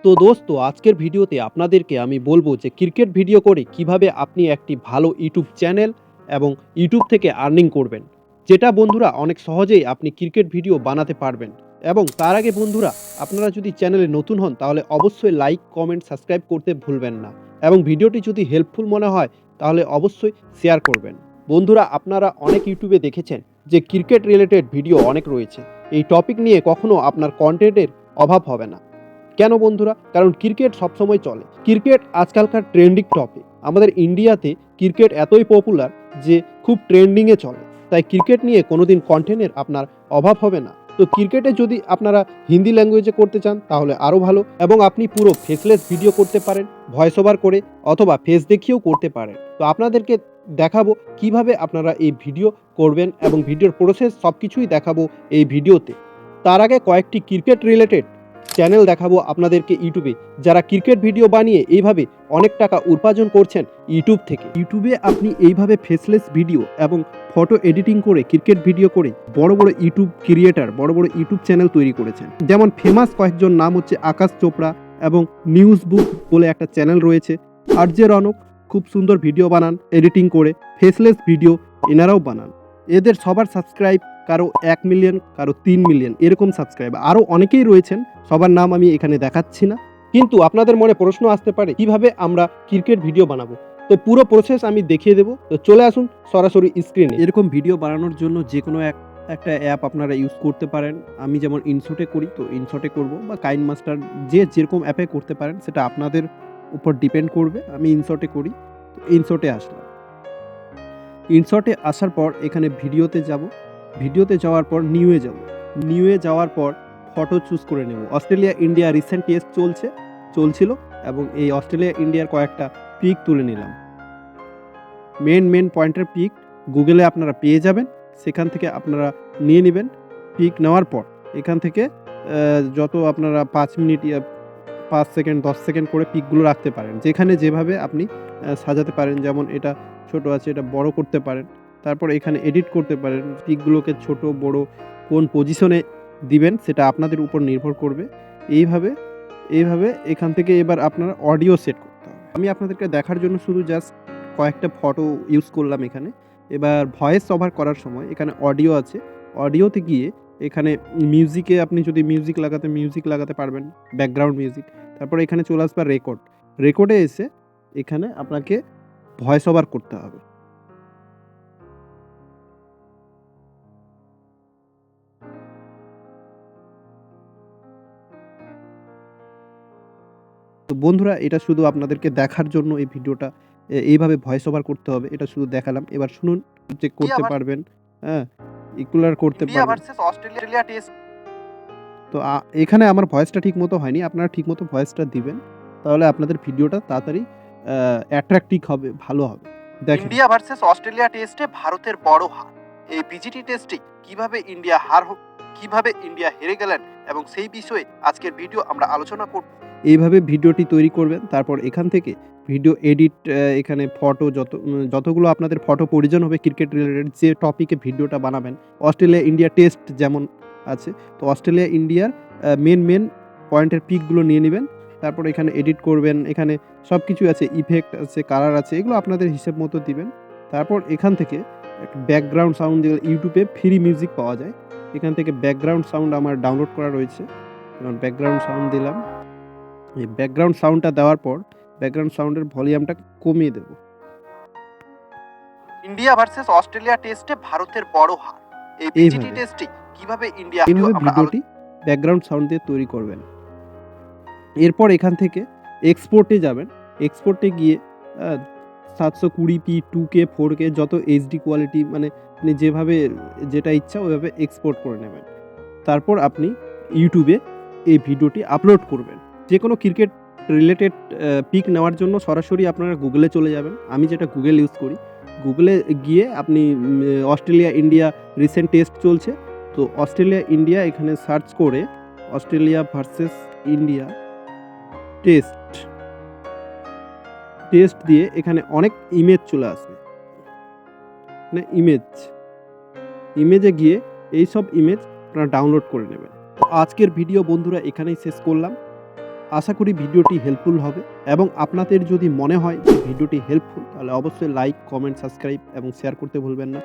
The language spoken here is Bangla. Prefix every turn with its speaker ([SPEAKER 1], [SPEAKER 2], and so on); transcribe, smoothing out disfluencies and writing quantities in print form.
[SPEAKER 1] তো দোস্ত আজকের ভিডিওতে আপনাদেরকে আমি বলবো যে ক্রিকেট ভিডিও করে কিভাবে আপনি একটি ভালো ইউটিউব চ্যানেল এবং ইউটিউব থেকে আর্নিং করবেন, যেটা বন্ধুরা অনেক সহজেই আপনি ক্রিকেট ভিডিও বানাতে পারবেন। এবং তার আগে বন্ধুরা, আপনারা যদি চ্যানেলে নতুন হন তাহলে অবশ্যই লাইক কমেন্ট সাবস্ক্রাইব করতে ভুলবেন না, এবং ভিডিওটি যদি হেল্পফুল মনে হয় তাহলে অবশ্যই শেয়ার করবেন। বন্ধুরা, আপনারা অনেক ইউটিউবে দেখেছেন যে ক্রিকেট রিলেটেড ভিডিও অনেক রয়েছে। এই টপিক নিয়ে কখনো আপনার কন্টেন্টের অভাব হবে না। কেন বন্ধুরা? কারণ ক্রিকেট সবসময় চলে। ক্রিকেট আজকালকার ট্রেন্ডিং টপিক। আমাদের ইন্ডিয়াতে ক্রিকেট এতই পপুলার যে খুব ট্রেন্ডিংয়ে চলে। তাই ক্রিকেট নিয়ে কোনোদিন কন্টেন্টের আপনার অভাব হবে না। তো ক্রিকেটে যদি আপনারা হিন্দি ল্যাঙ্গুয়েজে করতে চান তাহলে আরও ভালো, এবং আপনি পুরো ফেসলেস ভিডিও করতে পারেন ভয়েস ওভার করে, অথবা ফেস দেখিয়েও করতে পারেন। তো আপনাদেরকে দেখাবো কিভাবে আপনারা এই ভিডিও করবেন, এবং ভিডিওর প্রসেস সব কিছুই দেখাবো এই ভিডিওতে। তার আগে কয়েকটি ক্রিকেট রিলেটেড চ্যানেল দেখাবো আপনাদেরকে ইউটিউবে, যারা ক্রিকেট ভিডিও বানিয়ে এইভাবে অনেক টাকা উপার্জন করছেন ইউটিউব থেকে। ইউটিউবে আপনি এইভাবে ফেসলেস ভিডিও এবং ফটো এডিটিং করে ক্রিকেট ভিডিও করে বড় বড় ইউটিউব ক্রিয়েটার, বড় বড় ইউটিউব চ্যানেল তৈরি করেছেন। যেমন ফেমাস কয়েকজন নাম হচ্ছে আকাশ চোপড়া, এবং নিউজ বুক বলে একটা চ্যানেল রয়েছে। আরজে রনক খুব সুন্দর ভিডিও বানান এডিটিং করে, ফেসলেস ভিডিও এনারাও বানান। এদের সবার সাবস্ক্রাইব কারো 1 মিলিয়ন, কারো 3 মিলিয়ন এরকম সাবস্ক্রাইব। আরও অনেকেই রয়েছেন, সবার নাম আমি এখানে দেখাচ্ছি না। কিন্তু আপনাদের মনে প্রশ্ন আসতে পারে কিভাবে আমরা ক্রিকেট ভিডিও বানাবো। তো পুরো প্রসেস আমি দেখিয়ে দেবো। তো চলে আসুন সরাসরি স্ক্রিনে। এরকম ভিডিও বানানোর জন্য যে কোনো একটা অ্যাপ আপনারা ইউজ করতে পারেন। আমি যেমন ইনশটে করি, তো ইনশটে করব, বা কাইন মাস্টার, যে যেরকম অ্যাপে করতে পারেন সেটা আপনাদের উপর ডিপেন্ড করবে। আমি ইনশটে করি, তো ইনশটে আসলাম। ইনশটে আসার পর এখানে ভিডিওতে যাব। ভিডিওতে যাওয়ার পর নিউয়ে যাব। নিউয়ে যাওয়ার পর ফটো চুজ করে নেব। অস্ট্রেলিয়া ইন্ডিয়া রিসেন্ট টেস্ট চলছিল, এবং এই অস্ট্রেলিয়া ইন্ডিয়ার কয়েকটা পিক তুলে নিলাম। মেন পয়েন্টের পিক গুগলে আপনারা পেয়ে যাবেন, সেখান থেকে আপনারা নিয়ে নেবেন। পিক নেওয়ার পর এখান থেকে যত আপনারা 5 মিনিট 5 সেকেন্ড 10 সেকেন্ড করে পিকগুলো রাখতে পারেন, যেখানে যেভাবে আপনি সাজাতে পারেন। যেমন এটা ছোট আছে, এটা বড় করতে পারেন। তারপর এখানে এডিট করতে পারেন। পিকগুলোকে ছোট বড় কোন পজিশনে দিবেন সেটা আপনাদের উপর নির্ভর করবে। এইভাবে এখান থেকে এবার আপনারা অডিও সেট করতে হবে। আমি আপনাদেরকে দেখার জন্য শুধু জাস্ট কয়েকটা ফটো ইউজ করলাম এখানে। এবার ভয়েস ওভার করার সময় এখানে অডিও আছে। অডিওতে গিয়ে এখানে মিউজিকে আপনি যদি মিউজিক লাগাতে পারবেন, ব্যাকগ্রাউন্ড মিউজিক। তারপর এখানে চলে আসবে রেকর্ডে এসে এখানে আপনাকে ভয়েস ওভার করতে হবে। তো বন্ধুরা, এটা শুধু আপনাদেরকে দেখার জন্য এই ভিডিওটা এইভাবে ভয়েস ওভার করতে হবে, এটা শুধু দেখালাম। এবার শুনুন যে করতে পারবেন, হ্যাঁ, ইকুয়ালার করতে
[SPEAKER 2] ইন্ডিয়া
[SPEAKER 1] পারবেন।
[SPEAKER 2] Versus Australia test.
[SPEAKER 1] তো এখানে আমার ভয়েসটা ঠিকমতো হয়নি। আপনারা ঠিকমতো ভয়েসটা দিবেন, তাহলে আপনাদের ভিডিওটা তাড়াতাড়ি অ্যাট্রাক্টিভ হবে, ভালো হবে। দেখেন।
[SPEAKER 2] ইন্ডিয়া ভার্সেস অস্ট্রেলিয়া টেস্টে ভারতের বড় হার। এই বিজিটি টেস্টে কিভাবে ইন্ডিয়া হেরে গেলেন এবং সেই বিষয়ে আজকের ভিডিও আমরা আলোচনা করব।
[SPEAKER 1] এইভাবে ভিডিওটি তৈরি করবেন। তারপর এখান থেকে ভিডিও এডিট, এখানে ফটো যতগুলো আপনাদের ফটো প্রয়োজন হবে ক্রিকেট রিলেটেড, যে টপিকে ভিডিওটা বানাবেন। অস্ট্রেলিয়া ইন্ডিয়া টেস্ট যেমন আছে, তো অস্ট্রেলিয়া ইন্ডিয়ার মেন পয়েন্টের পিকগুলো নিয়ে নেবেন। তারপর এখানে এডিট করবেন। এখানে সব কিছুই আছে, ইফেক্ট আছে, কালার আছে, এগুলো আপনাদের হিসেব মতো দিবেন। তারপর এখান থেকে একটা ব্যাকগ্রাউন্ড সাউন্ড, যেগুলো ইউটিউবে ফ্রি মিউজিক পাওয়া যায়, এখান থেকে ব্যাকগ্রাউন্ড সাউন্ড আমার ডাউনলোড করা রয়েছে। ব্যাকগ্রাউন্ড সাউন্ড দিলাম। এই ব্যাকগ্রাউন্ড সাউন্ডটা দেওয়ার পর ব্যাকগ্রাউন্ড সাউন্ডের ভলিউমটা কমিয়ে দেব।
[SPEAKER 2] ইন্ডিয়া ভার্সেস অস্ট্রেলিয়া টেস্টে ভারতের বড় হার। এই বিজিটি টেস্টে কিভাবে
[SPEAKER 1] এইভাবে ভিডিওটি ব্যাকগ্রাউন্ড সাউন্ড দিয়ে তৈরি করবেন। এরপর এখান থেকে এক্সপোর্টে যাবেন। এক্সপোর্টে গিয়ে 720p 2K 4K যত এইচডি কোয়ালিটি, মানে আপনি যেভাবে যেটা ইচ্ছা ওইভাবে এক্সপোর্ট করে নেবেন। তারপর আপনি ইউটিউবে এই ভিডিওটি আপলোড করবেন। যে কোনো ক্রিকেট রিলেটেড পিক নেওয়ার জন্য সরাসরি আপনারা গুগলে চলে যাবেন। আমি যেটা গুগল ইউজ করি, গুগলে গিয়ে আপনি অস্ট্রেলিয়া ইন্ডিয়া রিসেন্ট টেস্ট চলছে, তো অস্ট্রেলিয়া ইন্ডিয়া এখানে সার্চ করে অস্ট্রেলিয়া ভার্সেস ইন্ডিয়া টেস্ট দিয়ে এখানে অনেক ইমেজ চলে আসবে। মানে ইমেজে গিয়ে এইসব ইমেজ আপনারা ডাউনলোড করে নেবেন। তো আজকের ভিডিও বন্ধুরা এখানেই শেষ করলাম। আশা করি ভিডিওটি হেল্পফুল হবে এবং আপনাদের যদি মনে হয় যে ভিডিওটি হেল্পফুল তাহলে অবশ্যই লাইক, কমেন্ট, সাবস্ক্রাইব এবং শেয়ার করতে ভুলবেন না।